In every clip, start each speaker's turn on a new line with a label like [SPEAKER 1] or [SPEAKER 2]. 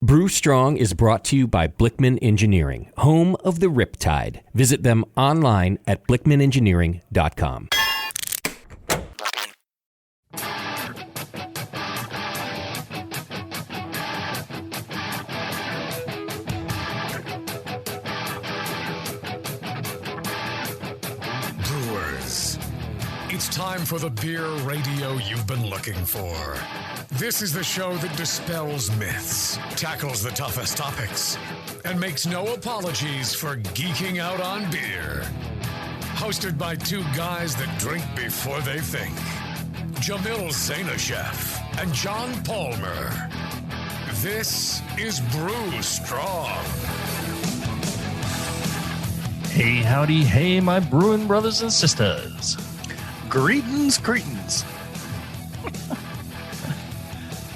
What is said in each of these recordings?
[SPEAKER 1] Brew Strong is brought to you by Blickman Engineering, home of the Riptide. Visit them online at blickmanengineering.com.
[SPEAKER 2] Brewers, it's time for the beer radio you've been looking for. This is the show that dispels myths, tackles the toughest topics, and makes no apologies for geeking out on beer. Hosted by two guys that drink before they think, Jamil Zainasheff and John Palmer. This is Brew Strong.
[SPEAKER 3] Hey, howdy, hey, my brewing brothers and sisters.
[SPEAKER 4] Greetings.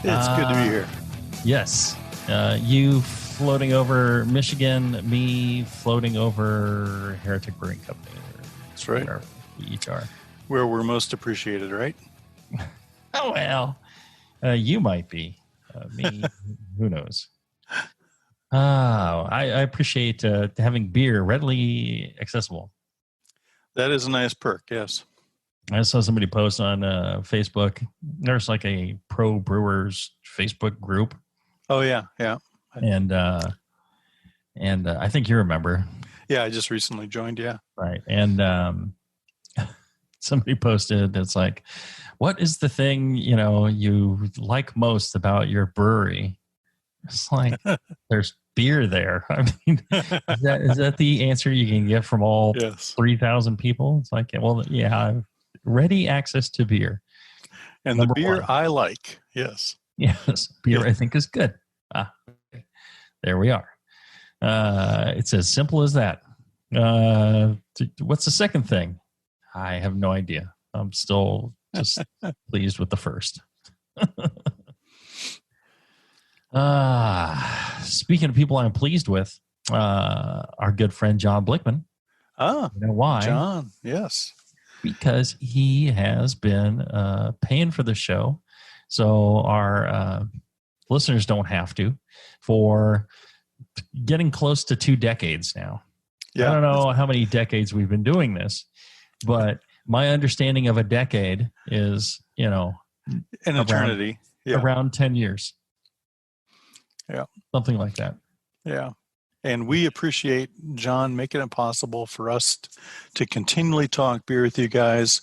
[SPEAKER 4] It's good to be here.
[SPEAKER 3] Yes. You floating over Michigan, me floating over Heretic Brewing Company.
[SPEAKER 4] That's right.
[SPEAKER 3] We each are.
[SPEAKER 4] Where we're most appreciated, right?
[SPEAKER 3] Oh, well, you might be. Me, who knows? I appreciate having beer readily accessible.
[SPEAKER 4] That is a nice perk, yes.
[SPEAKER 3] I saw somebody post on Facebook. There's like a pro brewers Facebook group.
[SPEAKER 4] Oh yeah.
[SPEAKER 3] And I think you remember.
[SPEAKER 4] Yeah, I just recently joined. Yeah.
[SPEAKER 3] Right. And somebody posted, it's like, what is the thing you like most about your brewery? It's like there's beer there. I mean, is that the answer you can get from all 3,000 people? It's like, well, yeah. Ready access to beer.
[SPEAKER 4] And
[SPEAKER 3] Number
[SPEAKER 4] the beer
[SPEAKER 3] one.
[SPEAKER 4] I like, yes.
[SPEAKER 3] Yes, beer I think is good. There we are. It's as simple as that. What's the second thing? I have no idea. I'm still just pleased with the first. Speaking of people I'm pleased with, our good friend John Blickman.
[SPEAKER 4] You know
[SPEAKER 3] why?
[SPEAKER 4] John, yes.
[SPEAKER 3] Because he has been paying for the show, so our listeners don't have to, for getting close to 2 decades now. Yeah. I don't know how many decades we've been doing this, but my understanding of a decade is,
[SPEAKER 4] an eternity.
[SPEAKER 3] Around 10 years.
[SPEAKER 4] Yeah. Something
[SPEAKER 3] like that.
[SPEAKER 4] Yeah. And we appreciate John making it possible for us to continually talk beer with you guys.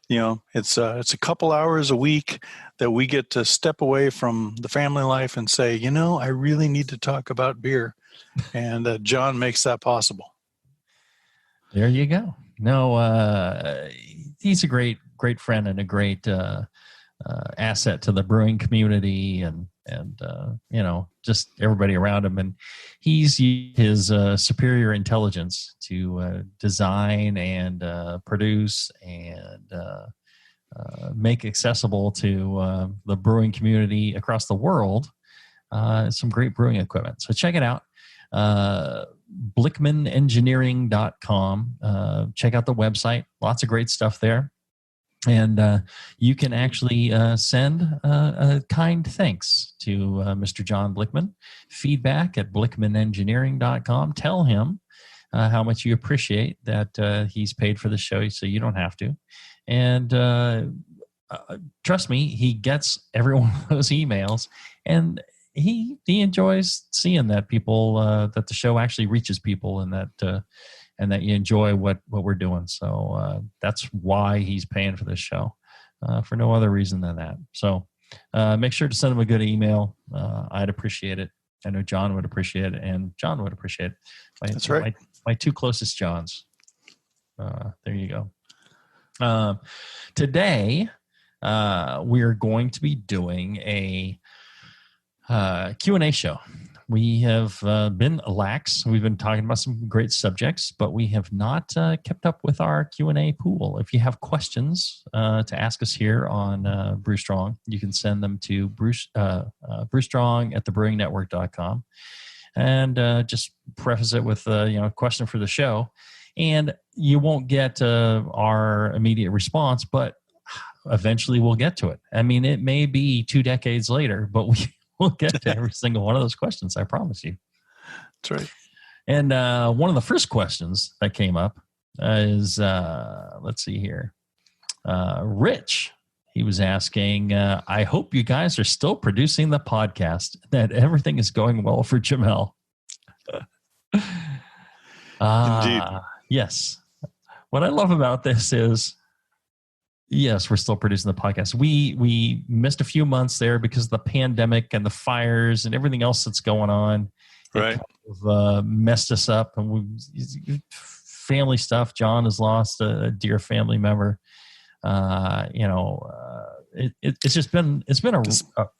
[SPEAKER 4] It's a couple hours a week that we get to step away from the family life and say, I really need to talk about beer. And John makes that possible.
[SPEAKER 3] There you go. No, he's a great friend and a great asset to the brewing community and just everybody around him. And he's used his superior intelligence to design and produce and make accessible to the brewing community across the world some great brewing equipment. So check it out. blickmanengineering.com. Check out the website. Lots of great stuff there. And you can actually send a kind thanks to Mr. John Blickman. Feedback at blickmanengineering.com. Tell him how much you appreciate that he's paid for the show so you don't have to. And trust me, he gets every one of those emails. And he enjoys seeing that people, that the show actually reaches people and that you enjoy what we're doing. So that's why he's paying for this show, for no other reason than that. So make sure to send him a good email. I'd appreciate it. I know John would appreciate it, and John would appreciate it.
[SPEAKER 4] That's right.
[SPEAKER 3] My 2 closest Johns. There you go. Today, we're going to be doing a Q&A show. We have been lax. We've been talking about some great subjects, but we have not kept up with our Q&A pool. If you have questions to ask us here on Brew Strong, you can send them to brewstrong at thebrewingnetwork.com, and just preface it with a question for the show. And you won't get our immediate response, but eventually we'll get to it. I mean, it may be 2 decades later, but we'll get to every single one of those questions. I promise you.
[SPEAKER 4] That's right.
[SPEAKER 3] And one of the first questions that came up is, let's see here. Rich, he was asking, I hope you guys are still producing the podcast, that everything is going well for Jamil.
[SPEAKER 4] Indeed.
[SPEAKER 3] Yes. What I love about this is, yes, we're still producing the podcast. We missed a few months there because of the pandemic and the fires and everything else that's going on.
[SPEAKER 4] Right.
[SPEAKER 3] It kind of, messed us up, and family stuff. John has lost a dear family member. It's just been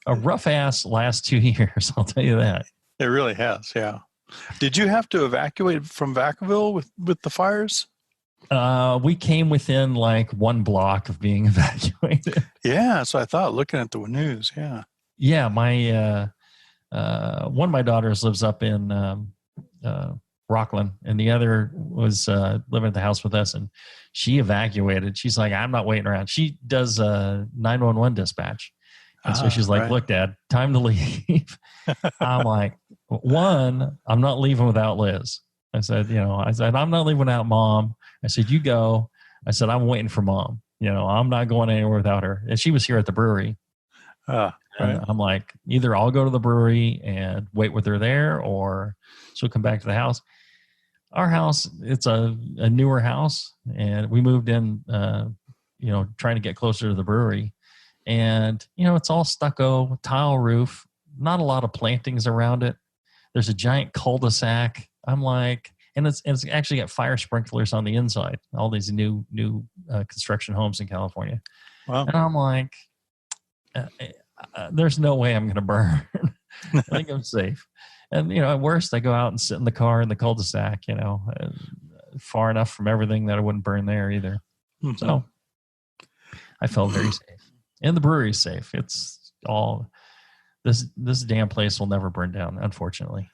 [SPEAKER 3] a rough ass last 2 years. I'll tell you that.
[SPEAKER 4] It really has. Yeah. Did you have to evacuate from Vacaville with the fires?
[SPEAKER 3] We came within like one block of being evacuated.
[SPEAKER 4] Yeah. So I thought, looking at the news. Yeah.
[SPEAKER 3] Yeah. My, one of my daughters lives up in Rockland, and the other was living at the house with us, and she evacuated. She's like, I'm not waiting around. She does 911 dispatch. And so she's like, look, Dad, time to leave. I'm like, one, I'm not leaving without Liz. I said, I'm not leaving without Mom. I said, you go. I said, I'm waiting for Mom. I'm not going anywhere without her. And she was here at the brewery.
[SPEAKER 4] Right.
[SPEAKER 3] And I'm like, either I'll go to the brewery and wait with her there, or she'll come back to the house. Our house, it's a newer house, and we moved in, trying to get closer to the brewery. And, it's all stucco, tile roof, not a lot of plantings around it. There's a giant cul-de-sac. I'm like, and it's actually got fire sprinklers on the inside, all these new construction homes in California.
[SPEAKER 4] Wow.
[SPEAKER 3] And I'm like, there's no way I'm going to burn. I think I'm safe. And, at worst, I go out and sit in the car in the cul-de-sac, far enough from everything that I wouldn't burn there either. Mm-hmm. So I felt very safe. And the brewery is safe. It's all, this damn place will never burn down, unfortunately.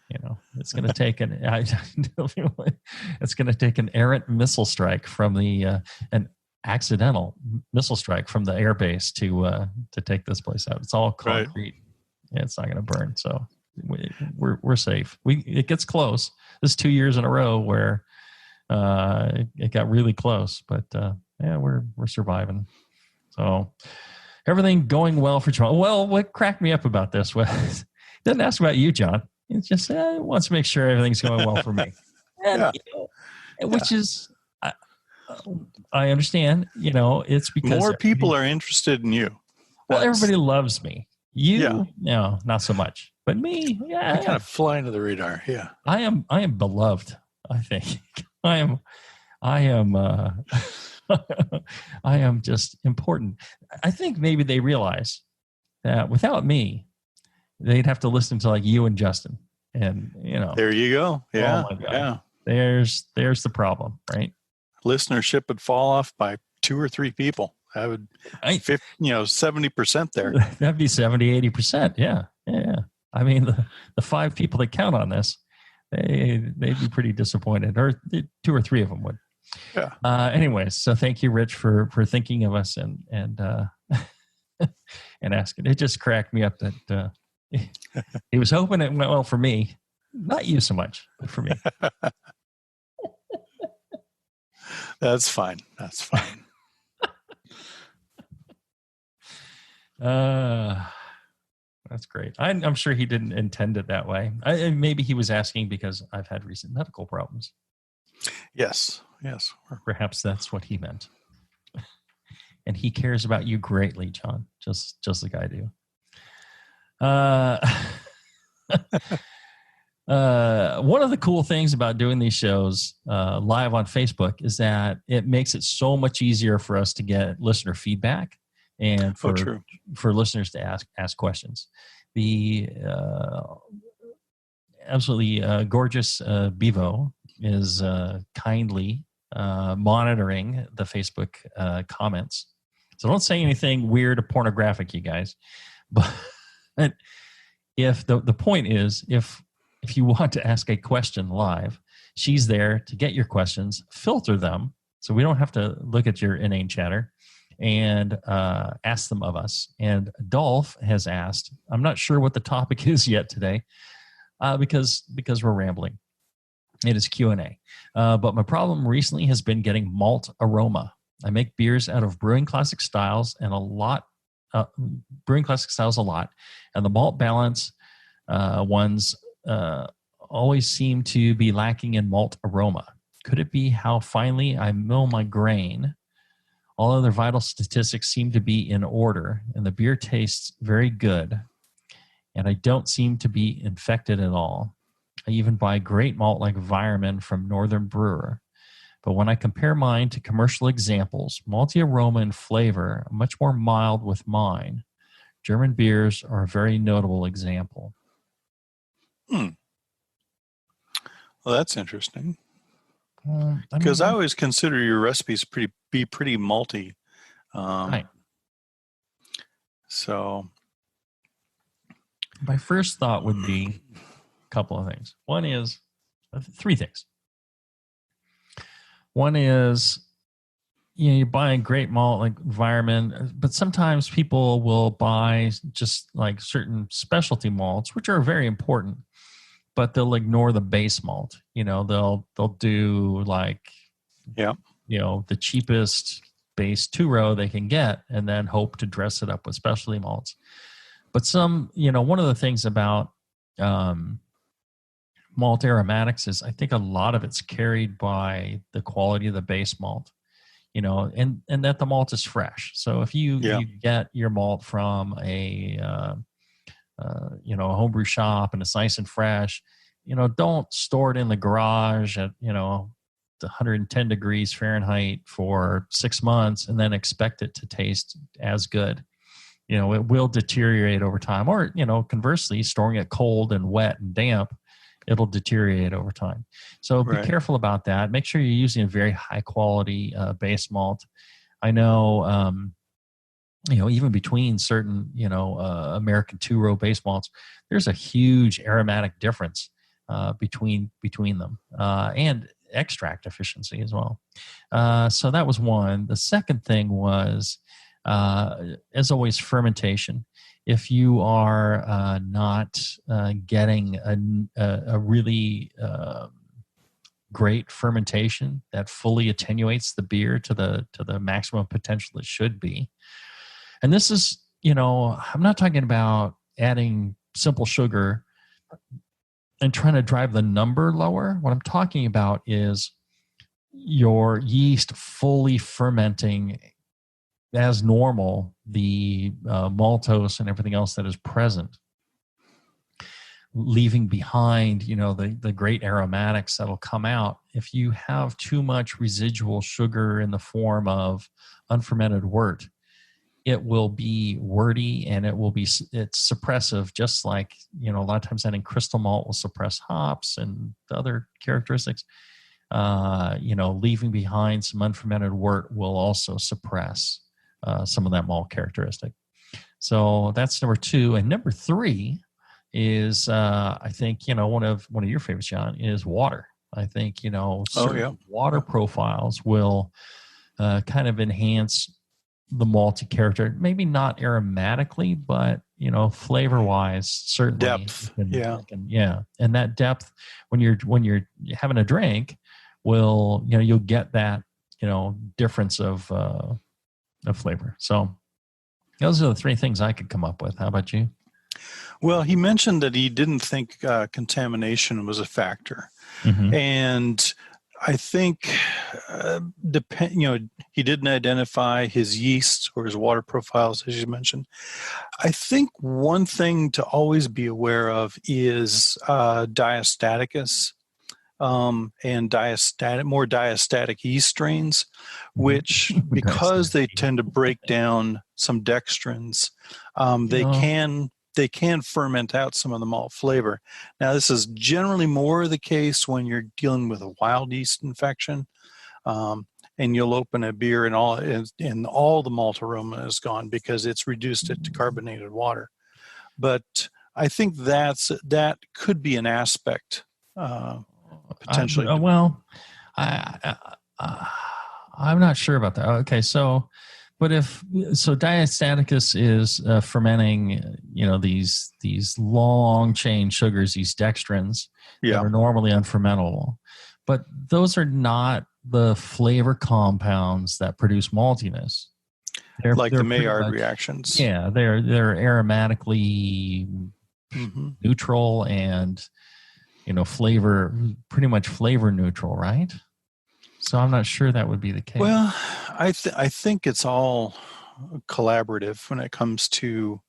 [SPEAKER 3] It's going to take it's going to take an errant missile strike from an accidental missile strike from the air base to take this place out. It's all concrete. Right. It's not going to burn. So we're safe. It gets close. This is 2 years in a row where it got really close, but we're surviving. So everything going well for John. Well, what cracked me up about this was, didn't ask about you, John. It just wants to make sure everything's going well for me. And, which is, I understand, it's because
[SPEAKER 4] more people are interested in you.
[SPEAKER 3] Well, everybody loves me. You, no, not so much. But me,
[SPEAKER 4] I kind of fly under the radar. Yeah.
[SPEAKER 3] I am beloved, I think. I am I am just important. I think maybe they realize that without me, they'd have to listen to like you and Justin. And
[SPEAKER 4] there you go. Yeah.
[SPEAKER 3] Oh my God. Yeah. There's the problem, right?
[SPEAKER 4] Listenership would fall off by 2 or 3 people. That would 70% there.
[SPEAKER 3] That'd be 70-80%. Yeah. I mean, the 5 people that count on this, they'd be pretty disappointed, or 2 or 3 of them would.
[SPEAKER 4] Yeah.
[SPEAKER 3] Anyways, so thank you, Rich, for thinking of us and and asking. It just cracked me up that he was hoping it went well for me, not you so much, but for me.
[SPEAKER 4] That's fine. That's fine.
[SPEAKER 3] That's great. I'm sure he didn't intend it that way. Maybe he was asking because I've had recent medical problems.
[SPEAKER 4] Yes.
[SPEAKER 3] Or perhaps that's what he meant. And he cares about you greatly, John, just like I do. One of the cool things about doing these shows live on Facebook is that it makes it so much easier for us to get listener feedback and for listeners to ask questions. The absolutely gorgeous Bevo is kindly monitoring the Facebook comments. So don't say anything weird or pornographic, you guys. But if the point is, if you want to ask a question live, she's there to get your questions, filter them, so we don't have to look at your inane chatter, and ask them of us. And Dolph has asked, I'm not sure what the topic is yet today, because we're rambling. It is Q&A. But my problem recently has been getting malt aroma. I make beers out of brewing classic styles and a lot, and the malt balance ones always seem to be lacking in malt aroma. Could it be how finely I mill my grain? All other vital statistics seem to be in order, and the beer tastes very good, and I don't seem to be infected at all. I even buy great malt like Vireman from Northern Brewer. But when I compare mine to commercial examples, malty aroma and flavor are much more mild with mine. German beers are a very notable example.
[SPEAKER 4] Well, that's interesting. Because I always consider your recipes pretty malty.
[SPEAKER 3] Right.
[SPEAKER 4] So
[SPEAKER 3] my first thought would be a couple of things. Three things. One is, you're buying great malt like Vireman, but sometimes people will buy just like certain specialty malts, which are very important, but they'll ignore the base malt. They'll do like, the cheapest base 2-row they can get, and then hope to dress it up with specialty malts. But one of the things about malt aromatics is I think a lot of it's carried by the quality of the base malt, and that the malt is fresh. So if you get your malt from a homebrew shop and it's nice and fresh, don't store it in the garage at 110 degrees Fahrenheit for 6 months and then expect it to taste as good. It will deteriorate over time, or conversely, storing it cold and wet and damp, it'll deteriorate over time. So be careful about that. Make sure you're using a very high quality base malt. I know, even between certain, American 2-row base malts, there's a huge aromatic difference between them, and extract efficiency as well. So that was one. The second thing was, as always, fermentation. If you are not getting a really great fermentation that fully attenuates the beer to the maximum potential it should be, and this is, I'm not talking about adding simple sugar and trying to drive the number lower. What I'm talking about is your yeast fully fermenting as normal the maltose and everything else that is present, leaving behind the great aromatics that'll come out. If you have too much residual sugar in the form of unfermented wort, it will be wordy and it's suppressive, just like a lot of times adding crystal malt will suppress hops and the other characteristics. Leaving behind some unfermented wort will also suppress some of that malt characteristic. So that's number 2. And number 3 is, I think, one of your favorites, John, is water. I think, water profiles will kind of enhance the malty character, maybe not aromatically, but, flavor-wise, certainly.
[SPEAKER 4] Depth,
[SPEAKER 3] And that depth, when you're having a drink, will, you'll get that, difference of flavor. So those are the 3 things I could come up with. How about you?
[SPEAKER 4] Well, he mentioned that he didn't think contamination was a factor.
[SPEAKER 3] Mm-hmm.
[SPEAKER 4] And I think, he didn't identify his yeast or his water profiles, as you mentioned. I think one thing to always be aware of is diastaticus. And more diastatic yeast strains, which, because they tend to break down some dextrins, they can ferment out some of the malt flavor. Now, this is generally more the case when you're dealing with a wild yeast infection, and you'll open a beer and all the malt aroma is gone because it's reduced it to carbonated water. But I think that could be an aspect. Potentially.
[SPEAKER 3] I'm not sure about that. Okay, so But diastaticus is fermenting, these long chain sugars, these dextrins that are normally unfermentable. But those are not the flavor compounds that produce maltiness. They're
[SPEAKER 4] the Maillard reactions.
[SPEAKER 3] Yeah, they're aromatically neutral and pretty much flavor neutral, right? So I'm not sure that would be the case.
[SPEAKER 4] Well, I think it's all collaborative when it comes to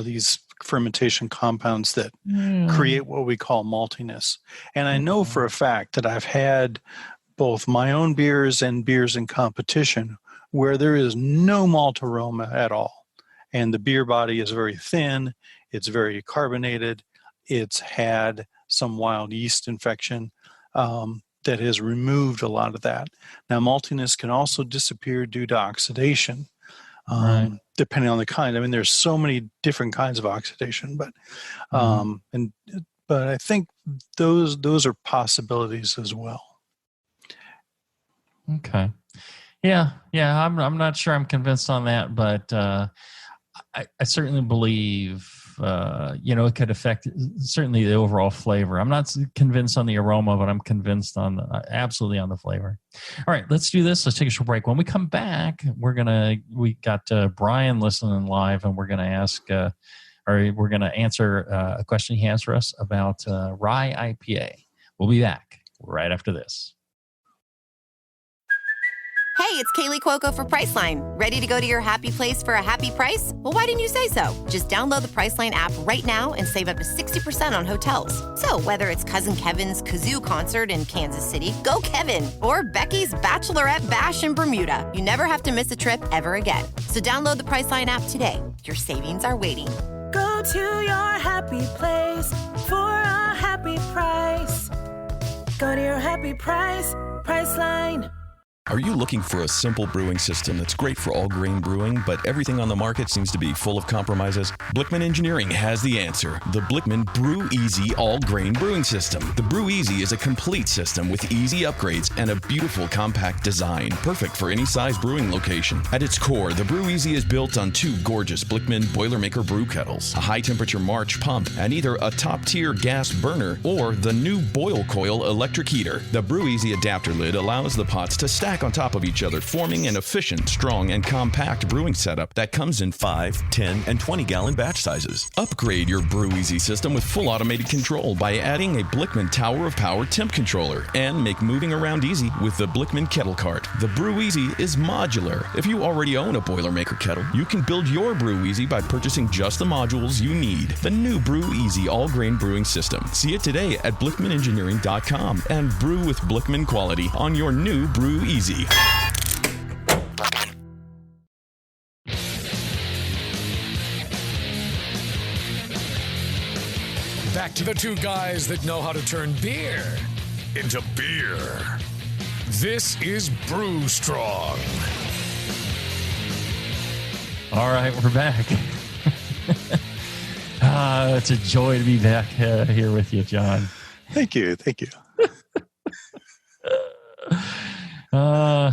[SPEAKER 4] these fermentation compounds that create what we call maltiness. And I know for a fact that I've had both my own beers and beers in competition where there is no malt aroma at all. And the beer body is very thin. It's very carbonated. It's had some wild yeast infection that has removed a lot of that. Now, maltiness can also disappear due to oxidation, depending on the kind. I mean, there's so many different kinds of oxidation, but I think those are possibilities as well.
[SPEAKER 3] Okay. Yeah. I'm not sure I'm convinced on that, but I certainly believe it could affect certainly the overall flavor. I'm not convinced on the aroma, but I'm convinced on absolutely on the flavor. All right, let's do this. Let's take a short break. When we come back, we got Brian listening live, and we're gonna answer a question he has for us about rye IPA. We'll be back right after this.
[SPEAKER 5] Hey, it's Kaylee Cuoco for Priceline. Ready to go to your happy place for a happy price? Well, why didn't you say so? Just download the Priceline app right now and save up to 60% on hotels. So whether it's Cousin Kevin's Kazoo Concert in Kansas City, go Kevin, or Becky's Bachelorette Bash in Bermuda, you never have to miss a trip ever again. So download the Priceline app today. Your savings are waiting.
[SPEAKER 6] Go to your happy place for a happy price. Go to your happy price, Priceline.
[SPEAKER 7] Are you looking for a simple brewing system that's great for all grain brewing, but everything on the market seems to be full of compromises? Blickman Engineering has the answer. The Blickman Brew Easy All Grain Brewing System. The Brew Easy is a complete system with easy upgrades and a beautiful compact design, perfect for any size brewing location. At its core, the Brew Easy is built on two gorgeous Blickman Boilermaker brew kettles, a high-temperature March pump, and either a top-tier gas burner or the new Boil Coil electric heater. The Brew Easy adapter lid allows the pots to stack on top of each other, forming an efficient, strong, and compact brewing setup that comes in 5, 10, and 20-gallon batch sizes. Upgrade your Brew Easy system with full automated control by adding a Blickman Tower of Power temp controller, and make moving around easy with the Blickman Kettle Cart. The Brew Easy is modular. If you already own a Boilermaker kettle, you can build your Brew Easy by purchasing just the modules you need. The new Brew Easy all-grain brewing system. See it today at BlickmanEngineering.com and brew with Blickman quality on your new Brew Easy.
[SPEAKER 2] Back to the two guys that know how to turn beer into beer. This is Brew Strong.
[SPEAKER 3] All right, we're back. It's a joy to be back here with you, John.
[SPEAKER 4] Thank you.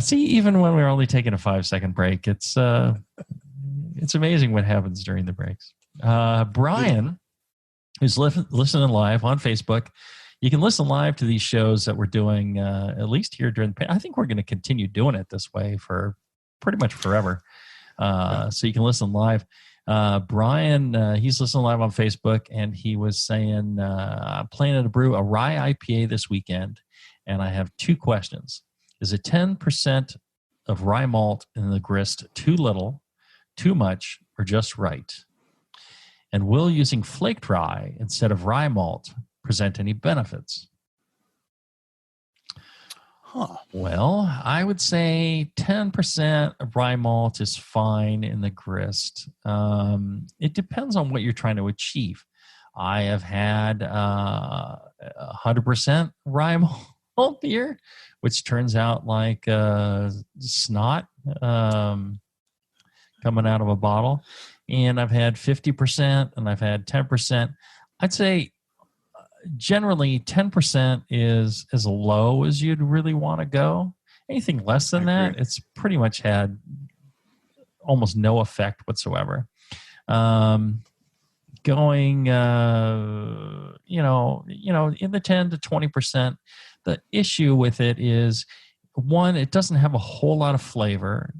[SPEAKER 3] See, even when we're only taking a 5-second break, it's amazing what happens during the breaks. Brian, who's listening live on Facebook, you can listen live to these shows that we're doing at least here during the. I think we're going to continue doing it this way for pretty much forever. So you can listen live. Brian, he's listening live on Facebook, and he was saying, I'm planning to brew a rye IPA this weekend, and I have two questions. Is it 10% of rye malt in the grist too little, too much, or just right? And will using flaked rye instead of rye malt present any benefits? Well, I would say 10% of rye malt is fine in the grist. It depends on what you're trying to achieve. I have had 100% rye malt beer, which turns out like snot coming out of a bottle. And I've had 50% and I've had 10%. I'd say generally 10% is as low as you'd really want to go. Anything less than that, it's pretty much had almost no effect whatsoever. Going, in the 10 to 20%. The issue with it is, one, it doesn't have a whole lot of flavor.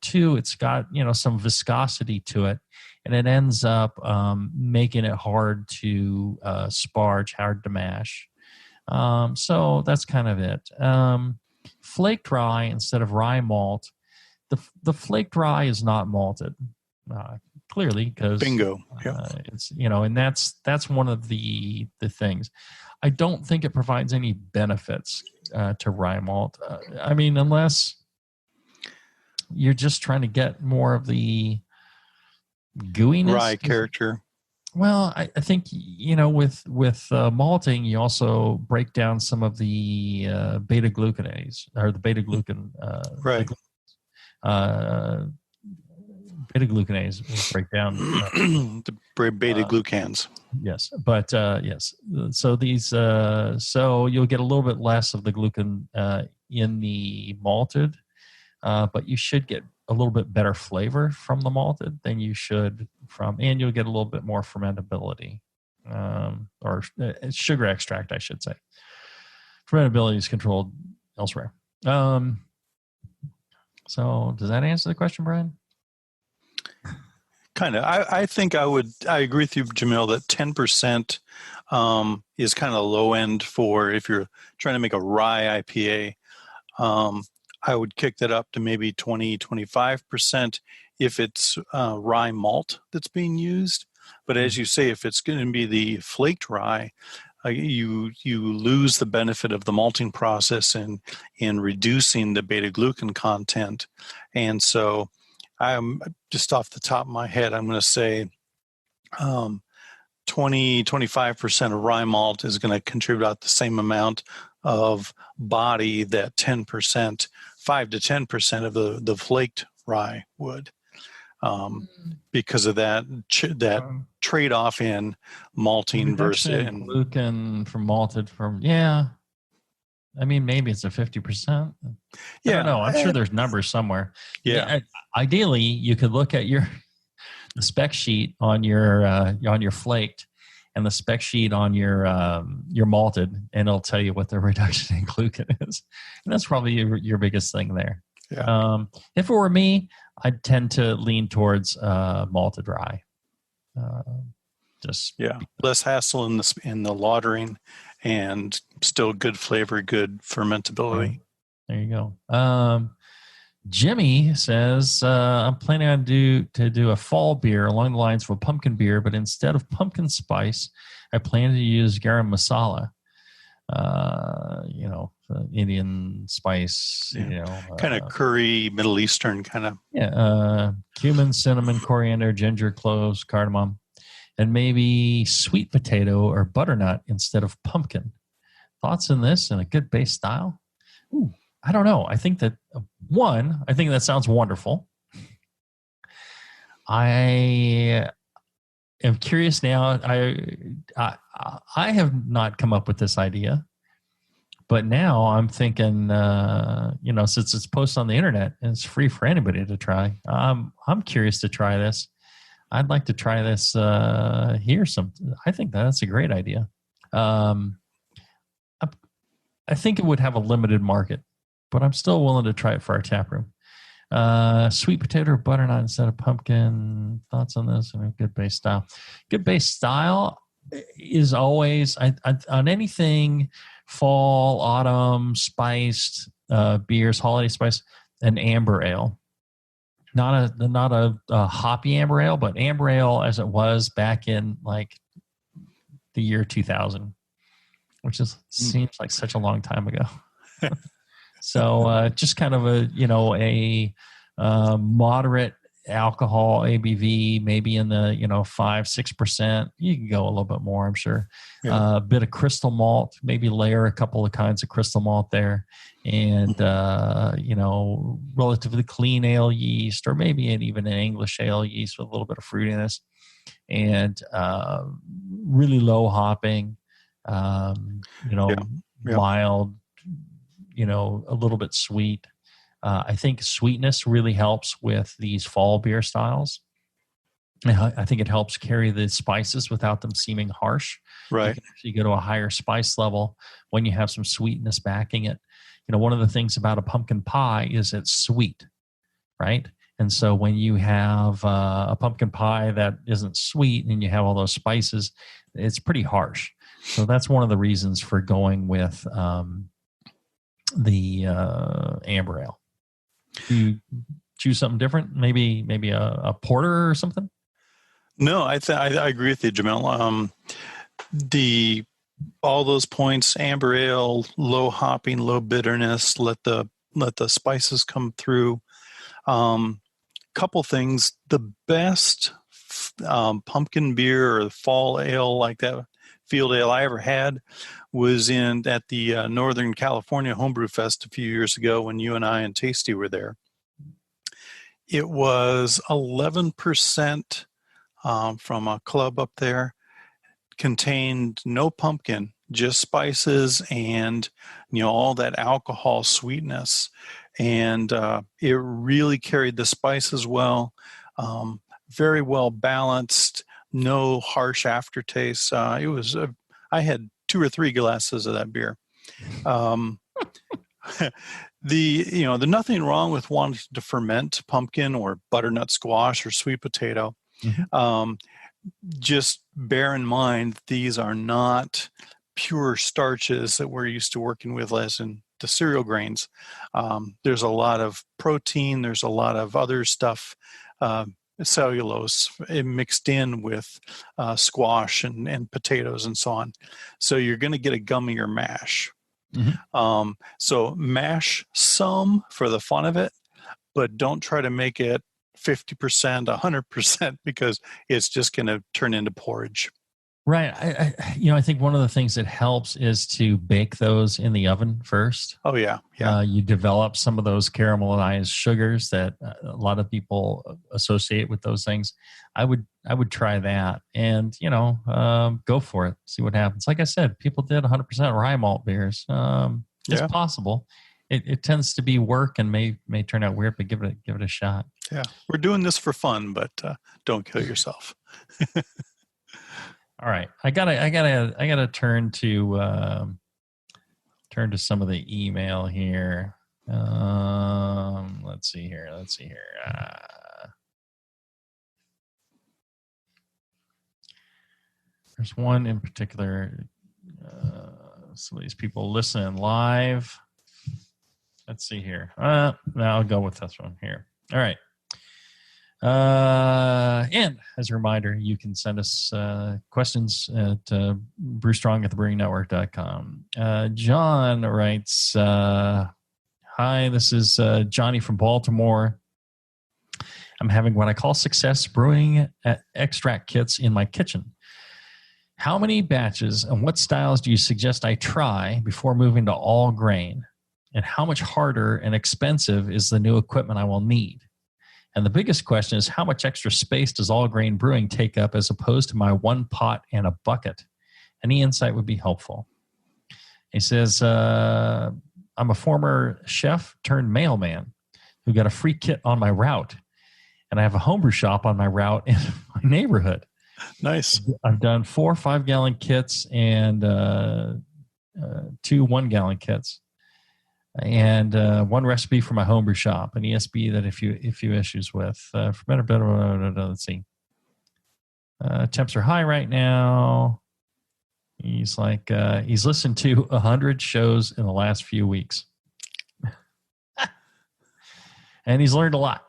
[SPEAKER 3] Two, it's got some viscosity to it, and it ends up making it hard to sparge, hard to mash. So that's kind of it. Flaked rye instead of rye malt. The flaked rye is not malted, clearly, because
[SPEAKER 4] bingo.
[SPEAKER 3] It's and that's one of the things. I don't think it provides any benefits to rye malt. Unless you're just trying to get more of the gooiness,
[SPEAKER 4] rye character.
[SPEAKER 3] Well, I think with malting, you also break down some of the beta glucanase or the beta glucan.
[SPEAKER 4] Right.
[SPEAKER 3] Beta glucanase will break down
[SPEAKER 4] the beta glucans.
[SPEAKER 3] Yes, but yes. So these, so you'll get a little bit less of the glucan in the malted, but you should get a little bit better flavor from the malted than you should and you'll get a little bit more fermentability, or sugar extract, I should say. Fermentability is controlled elsewhere. So does that answer the question, Brian?
[SPEAKER 4] Kind of. I think I agree with you, Jamil, that 10% is kind of low end for if you're trying to make a rye IPA. I would kick that up to maybe 20-25% if it's rye malt that's being used. But as you say, if it's going to be the flaked rye, you lose the benefit of the malting process in reducing the beta glucan content. And so I'm just off the top of my head, I'm going to say 20-25% of rye malt is going to contribute out the same amount of body that 10%, 5 to 10% of the flaked rye would, because of that trade-off in malting versus
[SPEAKER 3] glucan from malted from maybe it's a 50%. I don't know. I'm sure there's numbers somewhere.
[SPEAKER 4] Yeah.
[SPEAKER 3] Ideally, you could look at the spec sheet on your flaked and the spec sheet on your malted, and it'll tell you what the reduction in glucan is. And that's probably your biggest thing there.
[SPEAKER 4] Yeah.
[SPEAKER 3] If it were me, I'd tend to lean towards malted rye.
[SPEAKER 4] Less hassle in the lautering, and still good flavor, good fermentability.
[SPEAKER 3] There you go. Jimmy says, I'm planning to do a fall beer along the lines of a pumpkin beer, but instead of pumpkin spice, I plan to use garam masala. Indian spice,
[SPEAKER 4] kind of curry, Middle Eastern kind of.
[SPEAKER 3] Yeah. Cumin, cinnamon, coriander, ginger, cloves, cardamom, and maybe sweet potato or butternut instead of pumpkin. Thoughts on this and a good base style? Ooh, I don't know. I think that sounds wonderful. I am curious now. I have not come up with this idea, but now I'm thinking, since it's posted on the internet and it's free for anybody to try, I'm curious to try this. I'd like to try this here. I think that's a great idea. I think it would have a limited market, but I'm still willing to try it for our tap room. Sweet potato or butternut instead of pumpkin. Thoughts on this? And a good base style. Good base style is always on anything fall, autumn, spiced beers, holiday spice, an amber ale. Not a hoppy amber ale, but amber ale as it was back in like the year 2000, which seems like such a long time ago. So just kind of a moderate alcohol ABV, maybe in the 5-6%. You can go a little bit more, I'm sure. A bit of crystal malt, maybe layer a couple of kinds of crystal malt there, and relatively clean ale yeast, or maybe even an English ale yeast with a little bit of fruitiness, and really low hopping. Mild, a little bit sweet. I think sweetness really helps with these fall beer styles. I think it helps carry the spices without them seeming harsh.
[SPEAKER 4] Right.
[SPEAKER 3] You can actually go to a higher spice level when you have some sweetness backing it. One of the things about a pumpkin pie is it's sweet, right? And so when you have a pumpkin pie that isn't sweet and you have all those spices, it's pretty harsh. So that's one of the reasons for going with the amber ale. Do you choose something different? Maybe a porter or something?
[SPEAKER 4] No, I agree with you, Jamil. All those points: amber ale, low hopping, low bitterness. Let the spices come through. Couple things: the best pumpkin beer or fall ale like that, field ale I ever had, was at the Northern California Homebrew Fest a few years ago when you and I and Tasty were there. It was 11%. From a club up there, contained no pumpkin, just spices and all that alcohol sweetness, and it really carried the spices well. Very well balanced, no harsh aftertaste. It was. I had 2 or 3 glasses of that beer. There's nothing wrong with wanting to ferment pumpkin or butternut squash or sweet potato. Mm-hmm. Just bear in mind, these are not pure starches that we're used to working with, as in the cereal grains. There's a lot of protein. There's a lot of other stuff, cellulose mixed in with squash and potatoes and so on. So you're going to get a gummier mash. Mm-hmm. So mash some for the fun of it, but don't try to make it 50%, 100%, because it's just going to turn into porridge.
[SPEAKER 3] Right. I think one of the things that helps is to bake those in the oven first.
[SPEAKER 4] Oh yeah.
[SPEAKER 3] You develop some of those caramelized sugars that a lot of people associate with those things. I would try that, and go for it. See what happens. Like I said, people did 100% rye malt beers. It's possible. It tends to be work and may turn out weird, but give it a shot.
[SPEAKER 4] Yeah, we're doing this for fun, but don't kill yourself.
[SPEAKER 3] All right, I gotta turn to some of the email here. Let's see here. There's one in particular. Some of these people listening live. Let's see here. Now I'll go with this one here. All right. And as a reminder, you can send us questions at brewstrong@thebrewingnetwork.com. John writes, hi, this is Johnny from Baltimore. I'm having what I call success brewing extract kits in my kitchen. How many batches and what styles do you suggest I try before moving to all grain? And how much harder and expensive is the new equipment I will need? And the biggest question is, how much extra space does all grain brewing take up as opposed to my one pot and a bucket? Any insight would be helpful. He says, I'm a former chef turned mailman who got a free kit on my route. And I have a homebrew shop on my route in my neighborhood.
[SPEAKER 4] Nice.
[SPEAKER 3] I've done 4 5-gallon kits and 2 1-gallon kits. And 1 recipe for my homebrew shop, an ESB that a few issues with. For better, let's see. Temps are high right now. He's like, he's listened to 100 shows in the last few weeks. And he's learned a lot.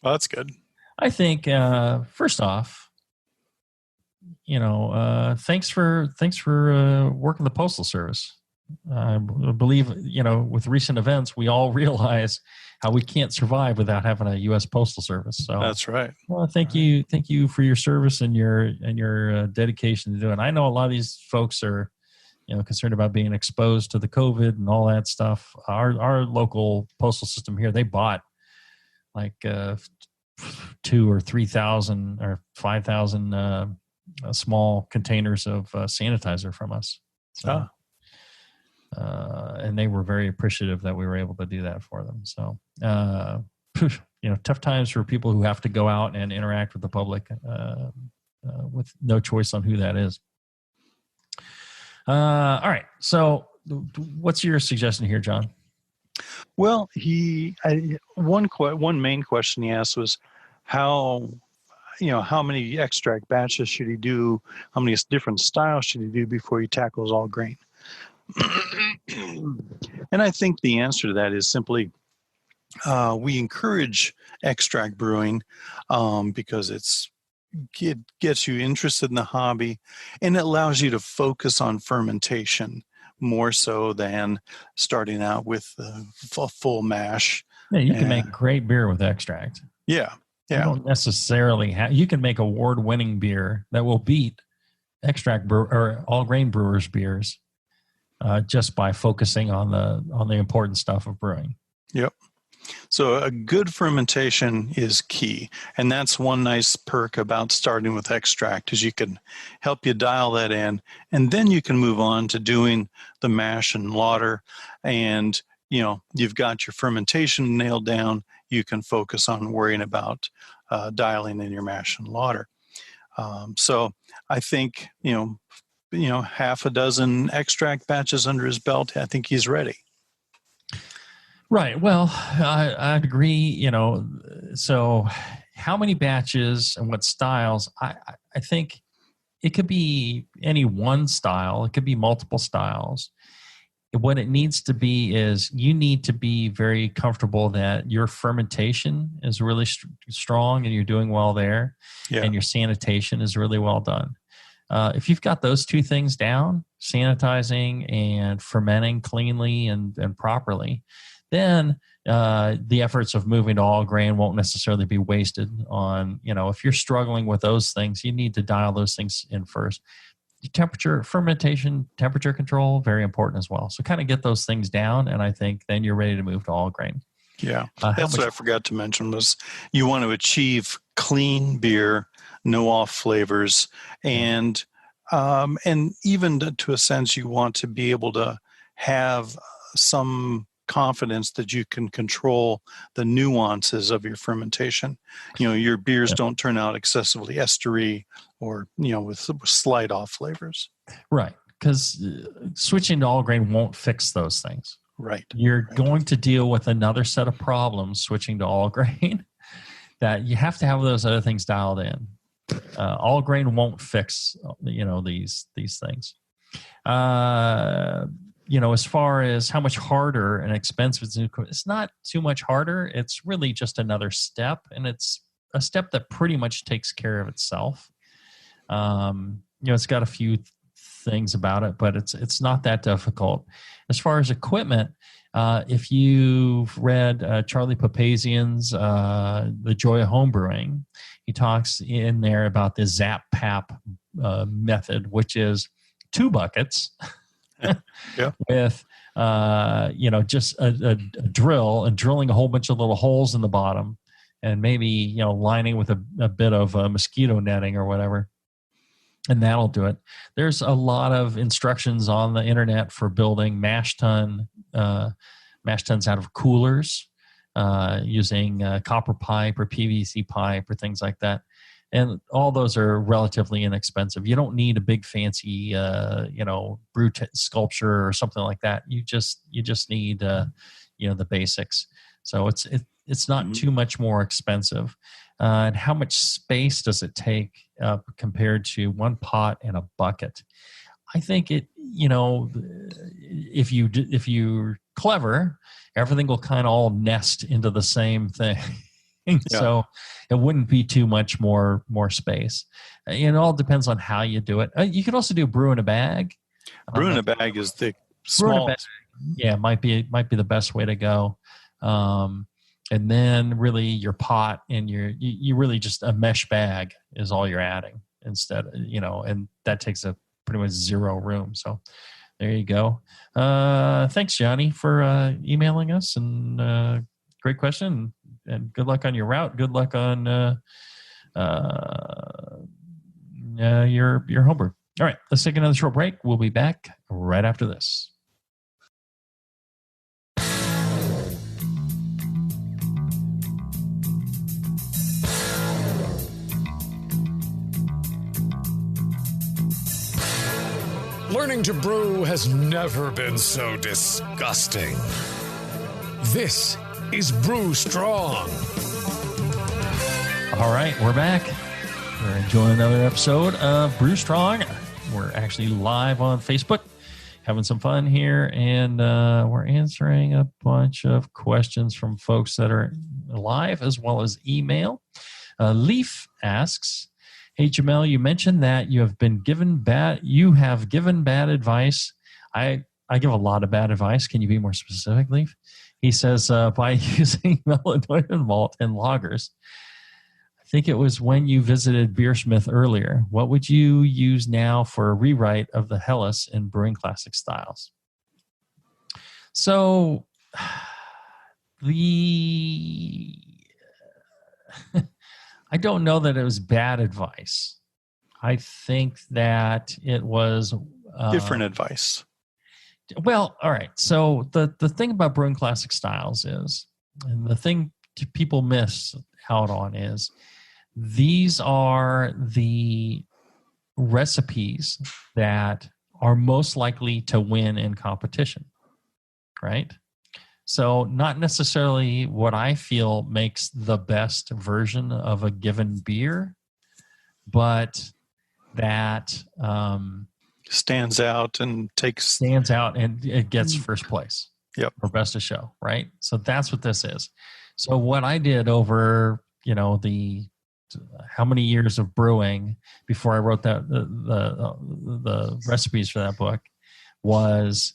[SPEAKER 4] Well, that's good.
[SPEAKER 3] I think, first off, thanks for working the Postal Service. I believe, with recent events, we all realize how we can't survive without having a U.S. Postal Service. So
[SPEAKER 4] that's right.
[SPEAKER 3] Well, thank you for your service and your dedication to doing it. I know a lot of these folks are, concerned about being exposed to the COVID and all that stuff. Our local postal system here, they bought like 2,000 or 3,000 or 5,000 small containers of sanitizer from us. So. And they were very appreciative that we were able to do that for them. So, tough times for people who have to go out and interact with the public with no choice on who that is. All right. So what's your suggestion here, John?
[SPEAKER 4] Well, one main question he asked was how many extract batches should he do? How many different styles should he do before he tackles all grain? And I think the answer to that is simply we encourage extract brewing because it gets you interested in the hobby, and it allows you to focus on fermentation more so than starting out with a full mash.
[SPEAKER 3] Yeah, you can make great beer with extract.
[SPEAKER 4] Yeah.
[SPEAKER 3] You don't necessarily you can make award-winning beer that will beat or all grain brewers' beers just by focusing on the important stuff of brewing.
[SPEAKER 4] Yep. So a good fermentation is key, and that's one nice perk about starting with extract is you can help you dial that in, and then you can move on to doing the mash and lauter, and you've got your fermentation nailed down. You can focus on worrying about dialing in your mash and lauter. So I think half a dozen extract batches under his belt, I think he's ready.
[SPEAKER 3] Right. Well, I'd agree. So how many batches and what styles? I think it could be any one style. It could be multiple styles. What it needs to be is you need to be very comfortable that your fermentation is really strong and you're doing well there, and your sanitation is really well done. If you've got those two things down, sanitizing and fermenting cleanly and properly, then the efforts of moving to all grain won't necessarily be wasted on, if you're struggling with those things, you need to dial those things in first. Temperature, fermentation, temperature control, very important as well. So kind of get those things down, and I think then you're ready to move to all grain.
[SPEAKER 4] Yeah, that's what I forgot to mention was you want to achieve clean beer, no off flavors, and even to a sense you want to be able to have some confidence that you can control the nuances of your fermentation. Your beers don't turn out excessively estery or with slight off flavors.
[SPEAKER 3] Right, because switching to all grain won't fix those things.
[SPEAKER 4] Right.
[SPEAKER 3] You're going to deal with another set of problems switching to all grain that you have to have those other things dialed in. All grain won't fix these things. As far as how much harder and expensive it's not too much harder. It's really just another step, and it's a step that pretty much takes care of itself. It's got a few things about it, but it's not that difficult. As far as equipment, if you've read Charlie Papazian's The Joy of Homebrewing, he talks in there about the Zap Pap method, which is 2 buckets. With just a drill and drilling a whole bunch of little holes in the bottom, and maybe lining with a bit of mosquito netting or whatever, and that'll do it. There's a lot of instructions on the internet for building mash tuns out of coolers using copper pipe or PVC pipe or things like that. And all those are relatively inexpensive. You don't need a big fancy, brew sculpture or something like that. You just need, the basics. So it's not too much more expensive. And how much space does it take compared to one pot and a bucket? I think if you're clever, everything will kind of all nest into the same thing. So it wouldn't be too much more space. It all depends on how you do it. You could also do brew in a bag.
[SPEAKER 4] Brew in a bag is the smallest.
[SPEAKER 3] Yeah, might be the best way to go. And then really your pot and you really just a mesh bag is all you're adding instead, and that takes a pretty much zero room. So there you go. Thanks, Johnny, for emailing us, and great question. And good luck on your route. Good luck on your homebrew. All right, let's take another short break. We'll be back right after this.
[SPEAKER 2] Learning to brew has never been so disgusting. This is Brew Strong.
[SPEAKER 3] All right, we're back. We're enjoying another episode of Brew Strong. We're actually live on Facebook, having some fun here, and we're answering a bunch of questions from folks that are live as well as email. Leaf asks, "Hey Jamil, you mentioned that you have given bad advice. I give a lot of bad advice. Can you be more specific, Leaf?" He says, by using melanoidin malt in lagers. I think it was when you visited Beersmith earlier. What would you use now for a rewrite of the Helles in Brewing Classic styles? So I don't know that it was bad advice. I think that it was
[SPEAKER 4] different advice.
[SPEAKER 3] Well, all right. So the thing about Brewing Classic styles is, and the thing people miss out on is, these are the recipes that are most likely to win in competition, right? So not necessarily what I feel makes the best version of a given beer, but that
[SPEAKER 4] stands out and
[SPEAKER 3] it gets first place.
[SPEAKER 4] Yep.
[SPEAKER 3] Or best of show, right? So that's what this is. So what I did over, the how many years of brewing before I wrote that the recipes for that book was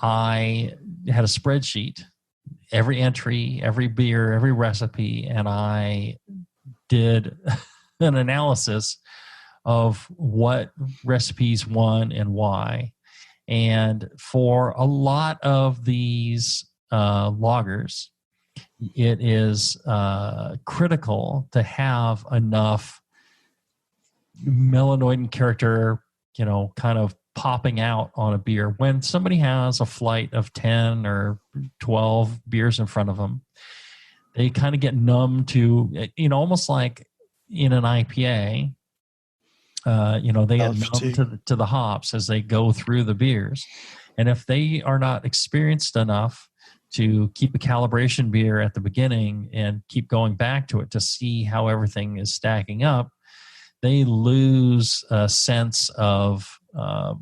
[SPEAKER 3] I had a spreadsheet, every entry, every beer, every recipe, and I did an analysis of what recipes won and why. And for a lot of these lagers, it is critical to have enough melanoidin character, kind of popping out on a beer. When somebody has a flight of 10 or 12 beers in front of them, they kind of get numb to, almost like in an IPA, they get numb to the hops as they go through the beers. And if they are not experienced enough to keep a calibration beer at the beginning and keep going back to it to see how everything is stacking up, they lose a sense of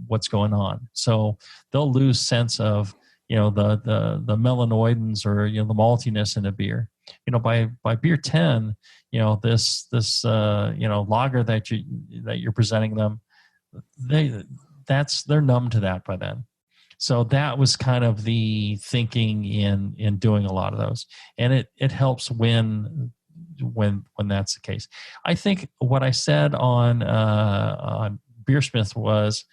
[SPEAKER 3] what's going on. So they'll lose sense of the melanoidins or the maltiness in a beer. By beer 10, this lager that you're presenting them, they're numb to that by then. So that was kind of the thinking in doing a lot of those, and it helps when that's the case. I think what I said on Beersmith was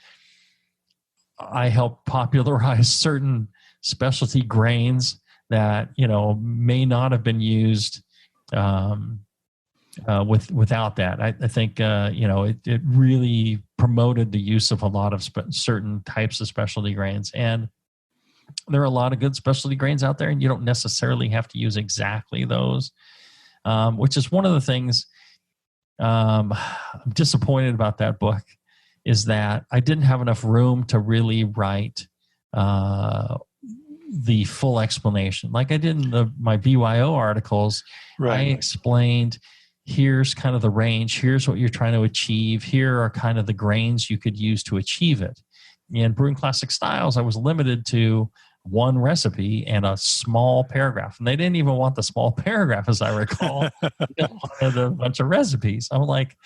[SPEAKER 3] I helped popularize certain specialty grains that may not have been used without that. I think it really promoted the use of a lot of certain types of specialty grains, and there are a lot of good specialty grains out there, and you don't necessarily have to use exactly those, which is one of the things I'm disappointed about that book, is that I didn't have enough room to really write the full explanation. Like I did in my BYO articles, right. I explained, here's kind of the range, here's what you're trying to achieve, here are kind of the grains you could use to achieve it. In Brewing Classic Styles, I was limited to one recipe and a small paragraph. And they didn't even want the small paragraph, as I recall. They wanted a bunch of recipes. I'm like,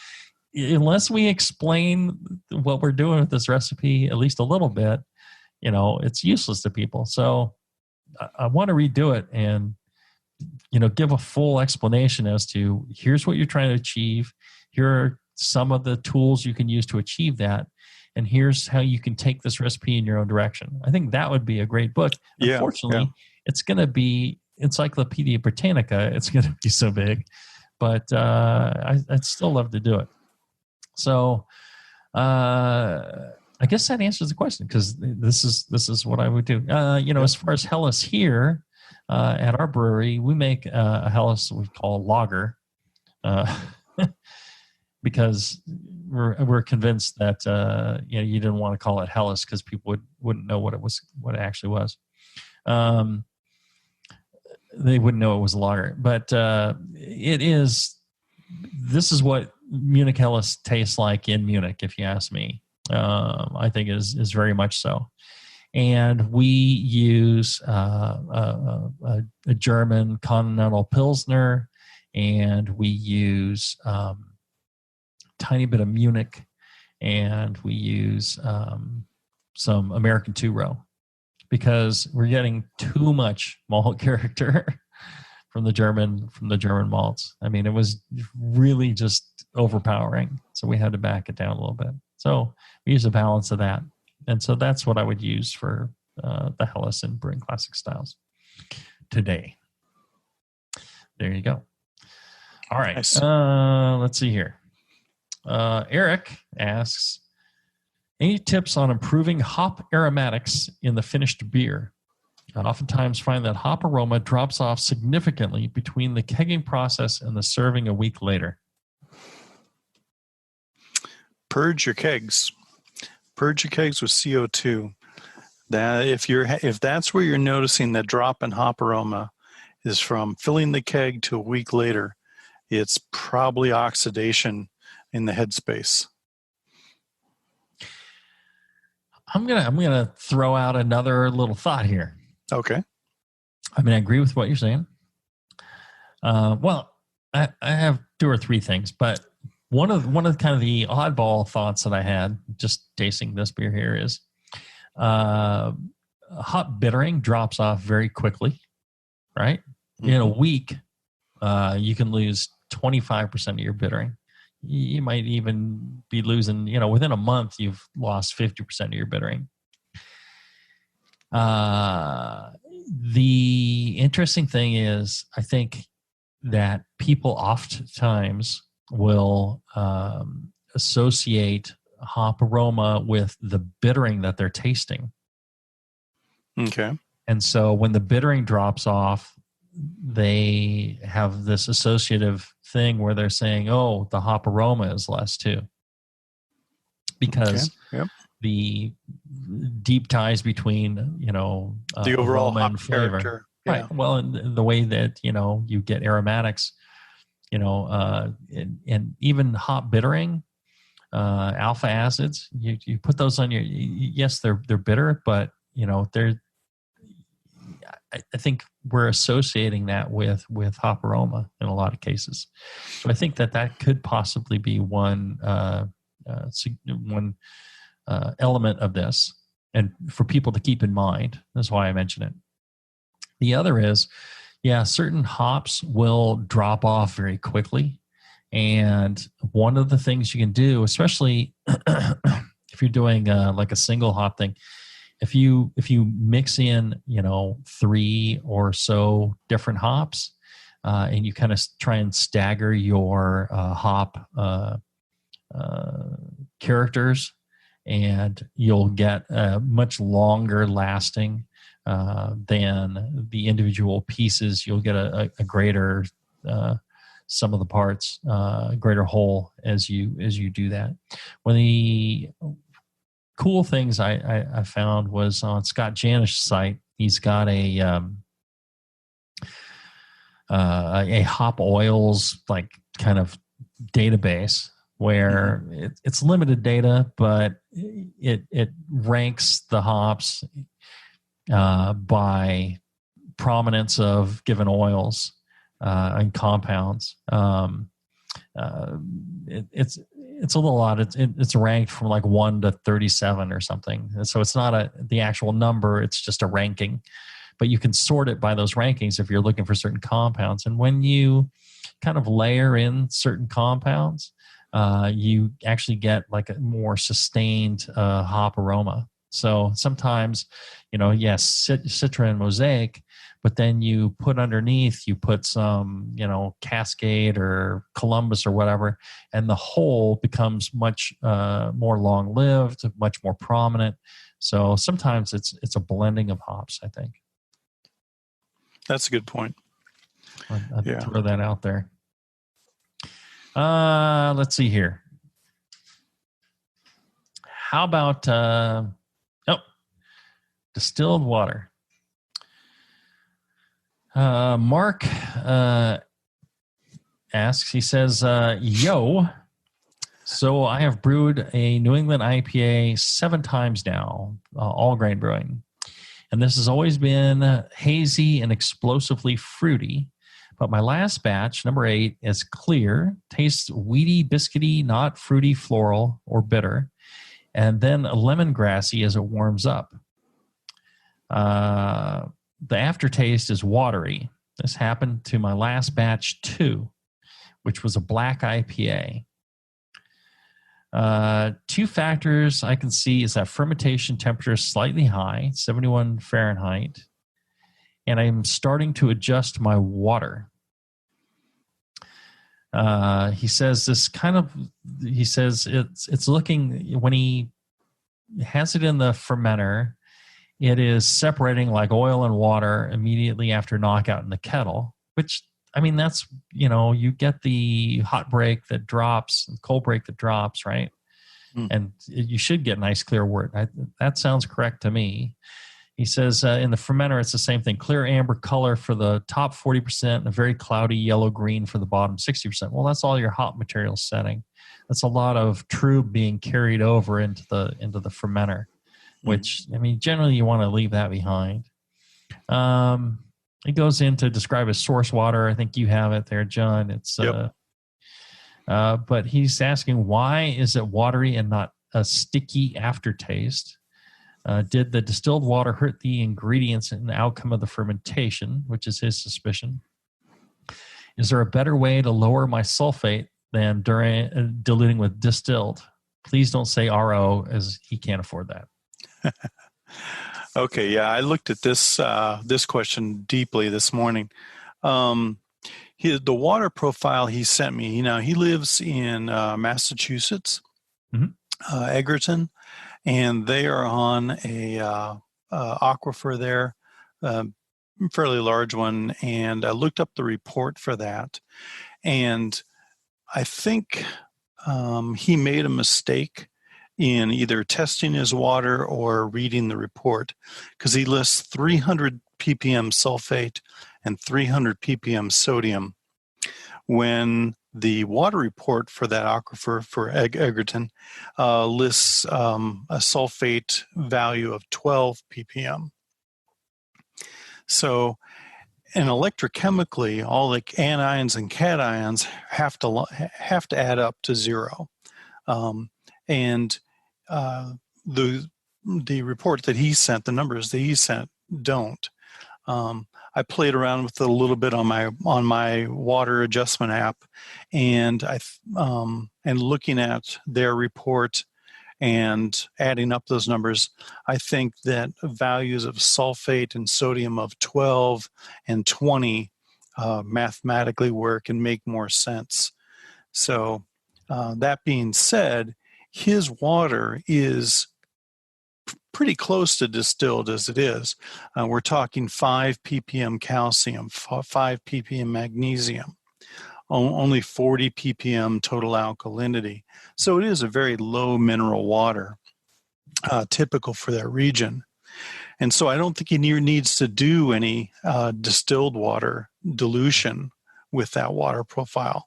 [SPEAKER 3] unless we explain what we're doing with this recipe at least a little bit, it's useless to people. So I want to redo it and give a full explanation as to here's what you're trying to achieve. Here are some of the tools you can use to achieve that. And here's how you can take this recipe in your own direction. I think that would be a great book. Yeah, unfortunately, it's going to be Encyclopedia Britannica. It's going to be so big, but I'd still love to do it. So I guess that answers the question, because this is what I would do. As far as Helles here, at our brewery, we make a Helles we call lager, because we're convinced that you didn't want to call it Helles because people wouldn't know what it actually was. They wouldn't know it was lager, but it is. This is what Munich Helles tastes like in Munich, if you ask me. I think is very much so. And we use a German continental Pilsner, and we use tiny bit of Munich, and we use some American two-row because we're getting too much malt character from the German malts. I mean, it was really just overpowering, so we had to back it down a little bit. So we use a balance of that, and so that's what I would use for the Helles and Brewing Classic styles today. There you go. All right,
[SPEAKER 4] nice.
[SPEAKER 3] Let's see here. Eric asks, any tips on improving hop aromatics in the finished beer? I oftentimes find that hop aroma drops off significantly between the kegging process and the serving a week later.
[SPEAKER 4] Purge your kegs. Purge your kegs with CO2. That if that's where you're noticing that drop in hop aroma is from filling the keg to a week later, it's probably oxidation in the headspace.
[SPEAKER 3] I'm gonna throw out another little thought here.
[SPEAKER 4] Okay.
[SPEAKER 3] I mean, I agree with what you're saying. Well, I have two or three things, but one of kind of the oddball thoughts that I had just tasting this beer here is hop bittering drops off very quickly, right? Mm-hmm. In a week, you can lose 25% of your bittering. You might even be losing, within a month, you've lost 50% of your bittering. The interesting thing is, I think that people oftentimes will associate hop aroma with the bittering that they're tasting.
[SPEAKER 4] Okay.
[SPEAKER 3] And so when the bittering drops off, they have this associative thing where they're saying, oh, the hop aroma is less too. Because the deep ties between,
[SPEAKER 4] the overall
[SPEAKER 3] aroma
[SPEAKER 4] hop
[SPEAKER 3] and flavor.
[SPEAKER 4] Character. Yeah.
[SPEAKER 3] Right. Well, and the way that, you get aromatics, and even hop bittering, alpha acids, you put those on your, yes, they're bitter, but, I think we're associating that with hop aroma in a lot of cases. So I think that could possibly be one element of this, and for people to keep in mind. That's why I mention it. The other is, certain hops will drop off very quickly, and one of the things you can do, especially if you're doing like a single hop thing, if you mix in 3 or so different hops, and you kind of try and stagger your hop characters, and you'll get a much longer lasting than the individual pieces. You'll get a greater sum of the parts, greater whole as you do that. One of the cool things I found was on Scott Janish's site. He's got a hop oils like kind of database where it's limited data, but it ranks the hops by prominence of given oils and compounds. It's a little odd. It's ranked from like 1 to 37 or something. And so it's not the actual number. It's just a ranking. But you can sort it by those rankings if you're looking for certain compounds. And when you kind of layer in certain compounds, you actually get like a more sustained hop aroma. So sometimes, Citra and Mosaic, but then you put some, Cascade or Columbus or whatever, and the whole becomes much more long-lived, much more prominent. So sometimes it's a blending of hops, I think.
[SPEAKER 4] That's a good point.
[SPEAKER 3] I'd throw that out there. Let's see here. How about distilled water? Mark asks, he says, yo, so I have brewed a New England IPA 7 times now, all grain brewing. And this has always been hazy and explosively fruity. But my last batch, number 8, is clear, tastes weedy, biscuity, not fruity, floral, or bitter, and then lemongrassy as it warms up. The aftertaste is watery. This happened to my last batch 2, which was a black IPA. 2 factors I can see is that fermentation temperature is slightly high, 71 Fahrenheit, and I'm starting to adjust my water. He says it's looking, when he has it in the fermenter, it is separating like oil and water immediately after knockout in the kettle, which, I mean, that's, you get the hot break that drops, and cold break that drops, right? And you should get nice clear wort. That sounds correct to me. He says in the fermenter, it's the same thing. Clear amber color for the top 40% and a very cloudy yellow-green for the bottom 60%. Well, that's all your hop material setting. That's a lot of trub being carried over into the fermenter, which, I mean, generally you want to leave that behind. It goes in to describe as source water. I think you have it there, John. It's
[SPEAKER 4] yep.
[SPEAKER 3] But he's asking, why is it watery and not a sticky aftertaste? Did the distilled water hurt the ingredients and the outcome of the fermentation, which is his suspicion? Is there a better way to lower my sulfate than during diluting with distilled? Please don't say RO, as he can't afford that.
[SPEAKER 4] Okay, yeah, I looked at this question deeply this morning. The water profile he sent me, he lives in Massachusetts, Egerton, and they are on a aquifer there, fairly large one, and I looked up the report for that, and I think he made a mistake in either testing his water or reading the report, because he lists 300 ppm sulfate and 300 ppm sodium, when the water report for that aquifer for Egerton lists a sulfate value of 12 ppm. So, and electrochemically, all the anions and cations have to add up to 0. And the report that he sent, the numbers that he sent, don't. I played around with it a little bit on my water adjustment app, and looking at their report and adding up those numbers, I think that values of sulfate and sodium of 12 and 20 mathematically work and make more sense. So that being said, his water is pretty close to distilled as it is. We're talking 5 ppm calcium, 5 ppm magnesium, only 40 ppm total alkalinity. So it is a very low mineral water, typical for that region. And so I don't think he needs to do any distilled water dilution with that water profile.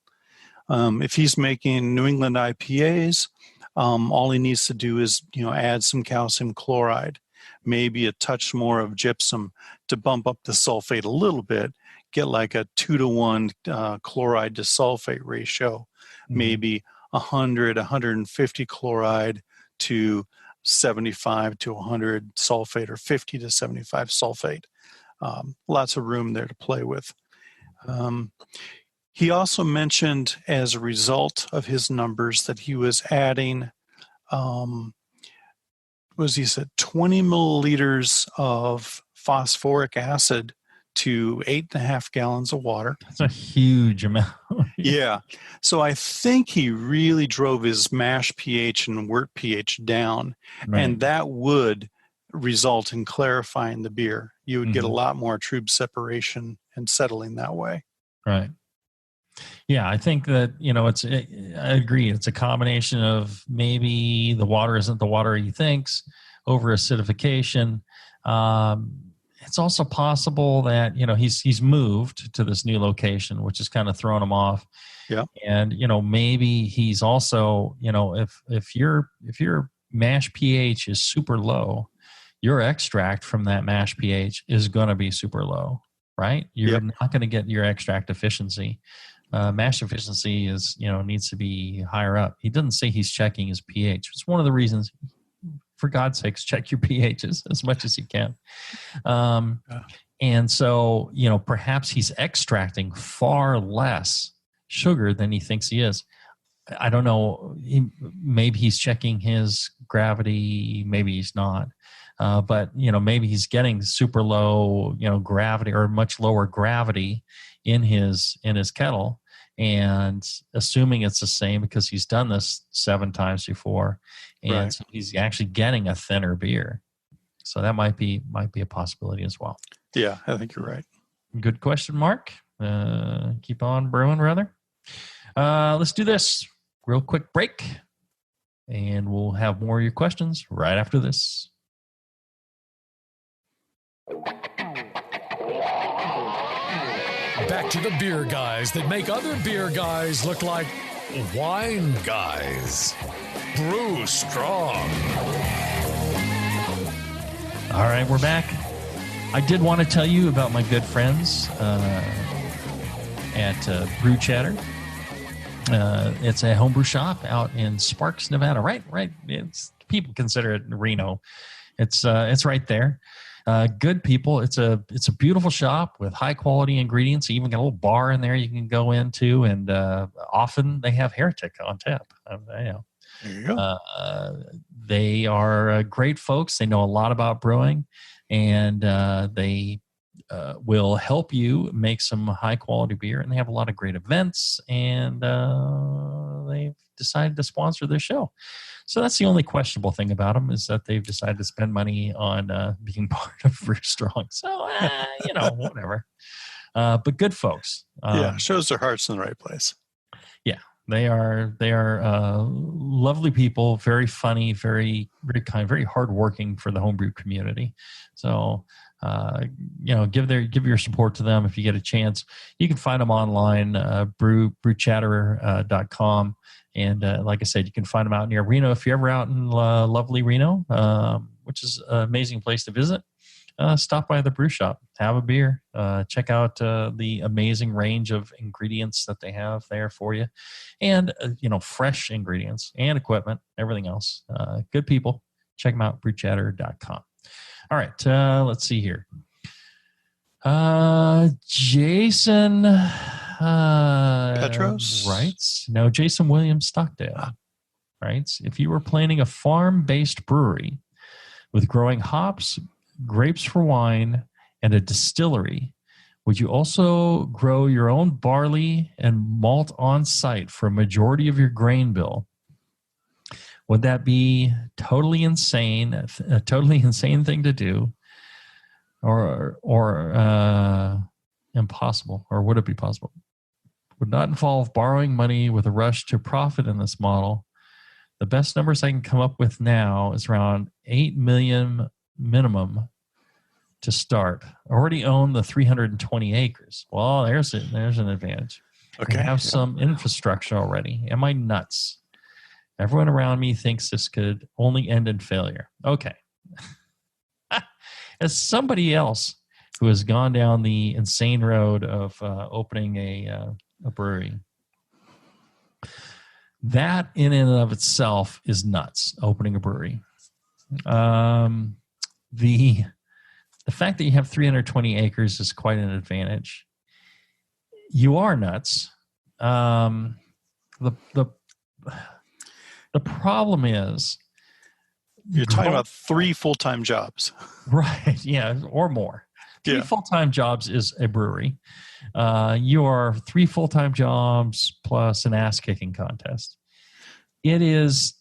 [SPEAKER 4] If he's making New England IPAs, all he needs to do is, add some calcium chloride, maybe a touch more of gypsum to bump up the sulfate a little bit, get like a 2-to-1 chloride to sulfate ratio, maybe 100, 150 chloride to 75 to 100 sulfate, or 50 to 75 sulfate. Lots of room there to play with. He also mentioned, as a result of his numbers, that he was adding, he said 20 milliliters of phosphoric acid to 8.5 gallons of water.
[SPEAKER 3] That's a huge amount.
[SPEAKER 4] Yeah. So I think he really drove his mash pH and wort pH down, and that would result in clarifying the beer. You would get a lot more trub separation and settling that way.
[SPEAKER 3] Right. Yeah, I think that, I agree. It's a combination of maybe the water isn't the water he thinks, over acidification. It's also possible that, he's moved to this new location, which has kind of thrown him off.
[SPEAKER 4] Yeah.
[SPEAKER 3] And, maybe he's also, if your mash pH is super low, your extract from that mash pH is going to be super low, right? You're not going to get your extract efficiency. Mash efficiency is, needs to be higher up. He doesn't say he's checking his pH. It's one of the reasons, for God's sakes, check your pHs as much as you can. And so, perhaps he's extracting far less sugar than he thinks he is. I don't know. Maybe he's checking his gravity. Maybe he's not. But, maybe he's getting super low, gravity or much lower gravity in his kettle, and assuming it's the same because he's done this 7 times before, and so he's actually getting a thinner beer. So that might be a possibility as well.
[SPEAKER 4] Yeah, I think you're right.
[SPEAKER 3] Good question, Mark. Keep on brewing, rather. Let's do this real quick break, and we'll have more of your questions right after this.
[SPEAKER 2] Back to the beer guys that make other beer guys look like wine guys. Brew strong.
[SPEAKER 3] All right, we're back. I did want to tell you about my good friends at Brew Chatter. It's a homebrew shop out in Sparks, Nevada. Right. People consider it Reno. It's right there. Good people. It's a beautiful shop with high quality ingredients. You even got a little bar in there you can go into, and often they have Heretic on tap.
[SPEAKER 4] There you go.
[SPEAKER 3] They are great folks. They know a lot about brewing, and they will help you make some high quality beer. And they have a lot of great events, and they've decided to sponsor their show. So that's the only questionable thing about them, is that they've decided to spend money on being part of Brew Strong. So, whatever. But good folks.
[SPEAKER 4] Shows their heart's in the right place.
[SPEAKER 3] Yeah, they are lovely people, very funny, very, very kind, very hardworking for the homebrew community. So, give your support to them if you get a chance. You can find them online, brewchatter.com. And like I said, you can find them out near Reno. If you're ever out in lovely Reno, which is an amazing place to visit, stop by the brew shop, have a beer, check out the amazing range of ingredients that they have there for you, and fresh ingredients and equipment, everything else. Good people. Check them out, brewchatter.com. All right, let's see here. Jason
[SPEAKER 4] Petros
[SPEAKER 3] writes, no, Jason Williams Stockdale writes, if you were planning a farm-based brewery with growing hops, grapes for wine, and a distillery, would you also grow your own barley and malt on site for a majority of your grain bill? Would that be totally insane, a totally insane thing to do, or impossible, or would it be possible? Would not involve borrowing money with a rush to profit in this model. The best numbers I can come up with now is around $8 million minimum to start. Already own the 320 acres. Well, there's an advantage.
[SPEAKER 4] Okay.
[SPEAKER 3] I have some infrastructure already. Am I nuts? Everyone around me thinks this could only end in failure. Okay. As somebody else who has gone down the insane road of opening a brewery, that in and of itself is nuts, opening a brewery. The fact that you have 320 acres is quite an advantage. You are nuts. The problem is,
[SPEAKER 4] you're talking about 3 full-time jobs.
[SPEAKER 3] Right, yeah, or more. 3 full-time jobs is a brewery. You are 3 full-time jobs plus an ass-kicking contest. It is,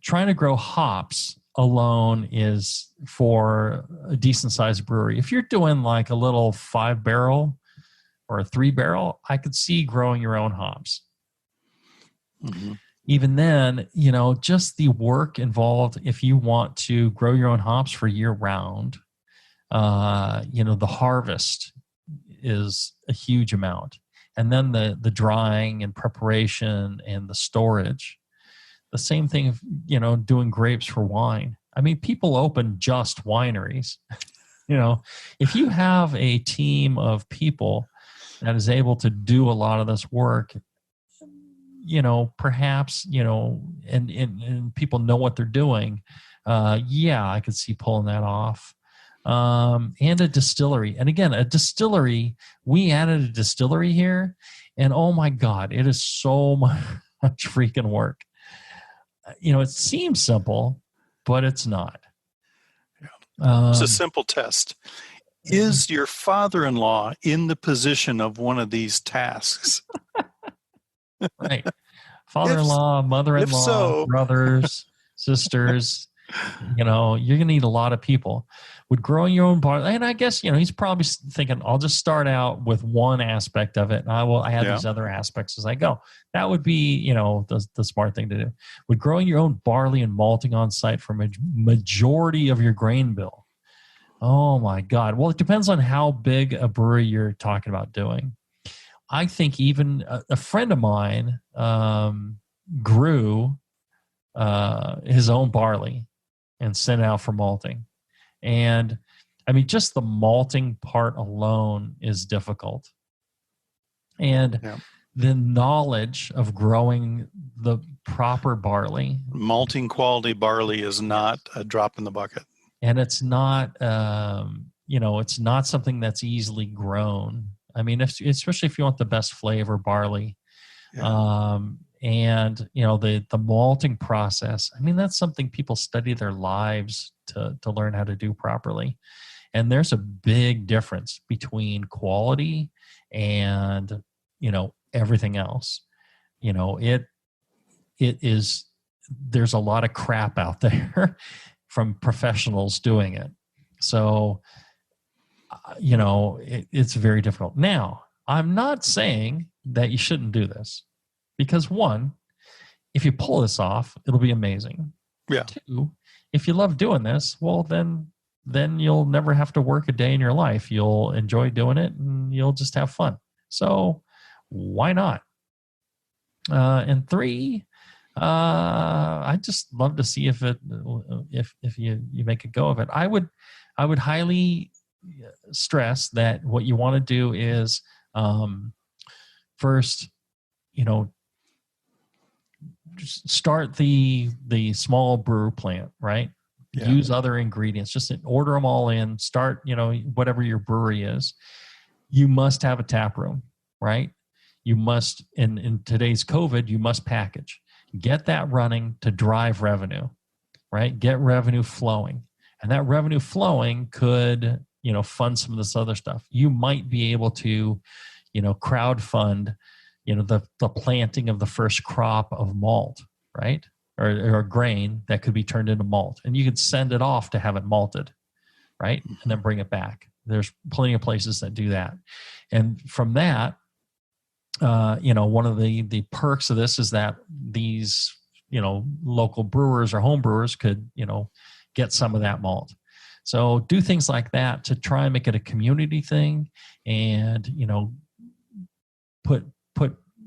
[SPEAKER 3] trying to grow hops alone is for a decent-sized brewery. If you're doing like a little 5-barrel or a 3-barrel, I could see growing your own hops.
[SPEAKER 4] Mm-hmm.
[SPEAKER 3] Even then, just the work involved if you want to grow your own hops for year round, the harvest is a huge amount. And then the drying and preparation and the storage. The same thing of, doing grapes for wine. I mean, people open just wineries. If you have a team of people that is able to do a lot of this work, perhaps, and people know what they're doing. I could see pulling that off. And a distillery. And again, a distillery, we added a distillery here, and oh my God, it is so much freaking work. It seems simple, but it's not.
[SPEAKER 4] It's a simple test. Is your father-in-law in the position of one of these tasks?
[SPEAKER 3] Right. Father-in-law, mother-in-law,
[SPEAKER 4] if so,
[SPEAKER 3] brothers, sisters, you're going to need a lot of people. Would growing your own barley, and I guess, he's probably thinking, I'll just start out with one aspect of it, and I have these other aspects as I go. That would be, the smart thing to do. Would growing your own barley and malting on site for a majority of your grain bill? Oh my God. Well, it depends on how big a brewery you're talking about doing. I think even a friend of mine grew his own barley and sent it out for malting. And I mean, just the malting part alone is difficult. And the knowledge of growing the proper barley.
[SPEAKER 4] Malting quality barley is not a drop in the bucket.
[SPEAKER 3] And it's not, it's not something that's easily grown. I mean, especially if you want the best flavor barley. And the malting process, I mean, that's something people study their lives to learn how to do properly. And there's a big difference between quality and everything else. It is, there's a lot of crap out there from professionals doing it. So it's very difficult. Now, I'm not saying that you shouldn't do this. Because one, if you pull this off, it'll be amazing.
[SPEAKER 4] Yeah.
[SPEAKER 3] Two, if you love doing this, well, then you'll never have to work a day in your life. You'll enjoy doing it, and you'll just have fun. So why not? And three, I just love to see if you make a go of it. I would highly stress that what you want to do is first, start the small brew plant, right? Yeah. Use other ingredients, just order them all in, start, whatever your brewery is. You must have a tap room, right? You must, in today's COVID, you must package. Get that running to drive revenue, right? Get revenue flowing. And that revenue flowing could, fund some of this other stuff. You might be able to, crowdfund the planting of the first crop of malt, right? Or grain that could be turned into malt. And you could send it off to have it malted, right? And then bring it back. There's plenty of places that do that. And from that, one of the perks of this is that these, local brewers or home brewers could, get some of that malt. So do things like that to try and make it a community thing and, put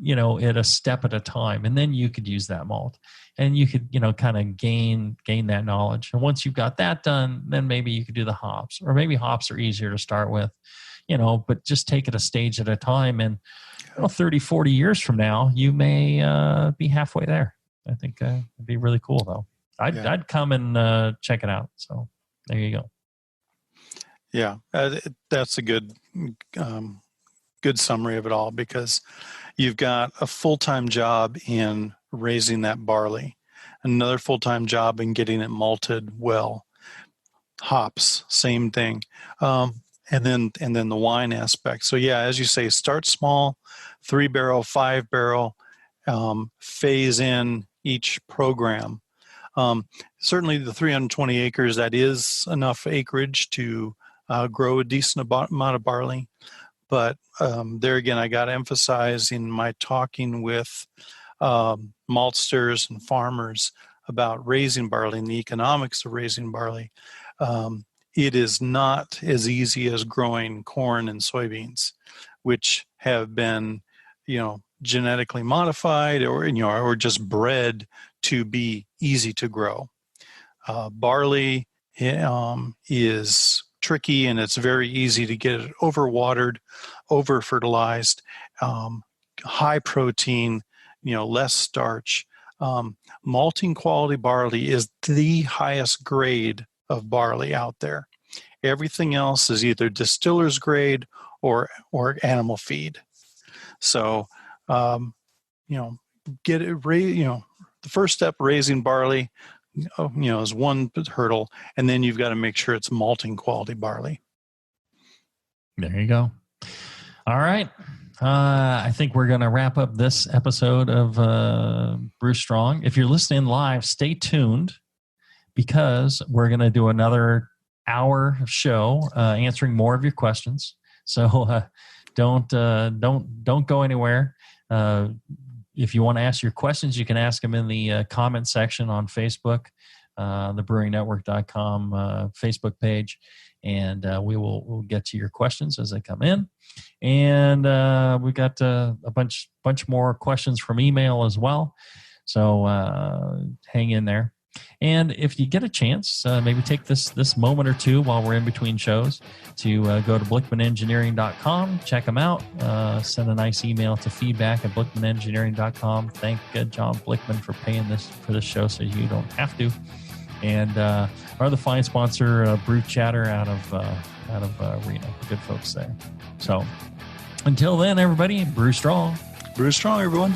[SPEAKER 3] it a step at a time, and then you could use that malt and you could, kind of gain that knowledge. And once you've got that done, then maybe you could do the hops, or maybe hops are easier to start with, but just take it a stage at a time. And 30, 40 years from now, you may be halfway there. I think it'd be really cool though. I'd come and check it out. So there you go.
[SPEAKER 4] Yeah. That's a good summary of it all, because you've got a full-time job in raising that barley, another full-time job in getting it malted well. Hops, same thing. And then the wine aspect. So yeah, as you say, start small, 3-barrel, 5-barrel, phase in each program. Certainly the 320 acres, that is enough acreage to grow a decent amount of barley. But there again, I got to emphasize in my talking with maltsters and farmers about raising barley and the economics of raising barley. It is not as easy as growing corn and soybeans, which have been, genetically modified or just bred to be easy to grow. Barley is tricky, and it's very easy to get it overwatered, over-fertilized, high protein, less starch. Malting quality barley is the highest grade of barley out there. Everything else is either distiller's grade or animal feed. So, get it. The first step, raising barley, is one hurdle, and then you've got to make sure it's malting quality barley.
[SPEAKER 3] There you go. All right. I think we're going to wrap up this episode of Brew Strong. If you're listening live, stay tuned, because we're going to do another hour show answering more of your questions. So don't go anywhere. If you want to ask your questions, you can ask them in the comment section on Facebook, the brewingnetwork.com Facebook page, and we'll get to your questions as they come in. And we got a bunch more questions from email as well. So hang in there. And if you get a chance, maybe take this moment or two while we're in between shows to go to blickmanengineering.com, check them out, send a nice email to feedback@blickmanengineering.com. Thank John Blickman for paying for this show so you don't have to. And our other fine sponsor, Brew Chatter out of Reno. Good folks there. So until then, everybody, brew strong.
[SPEAKER 4] Brew strong, everyone.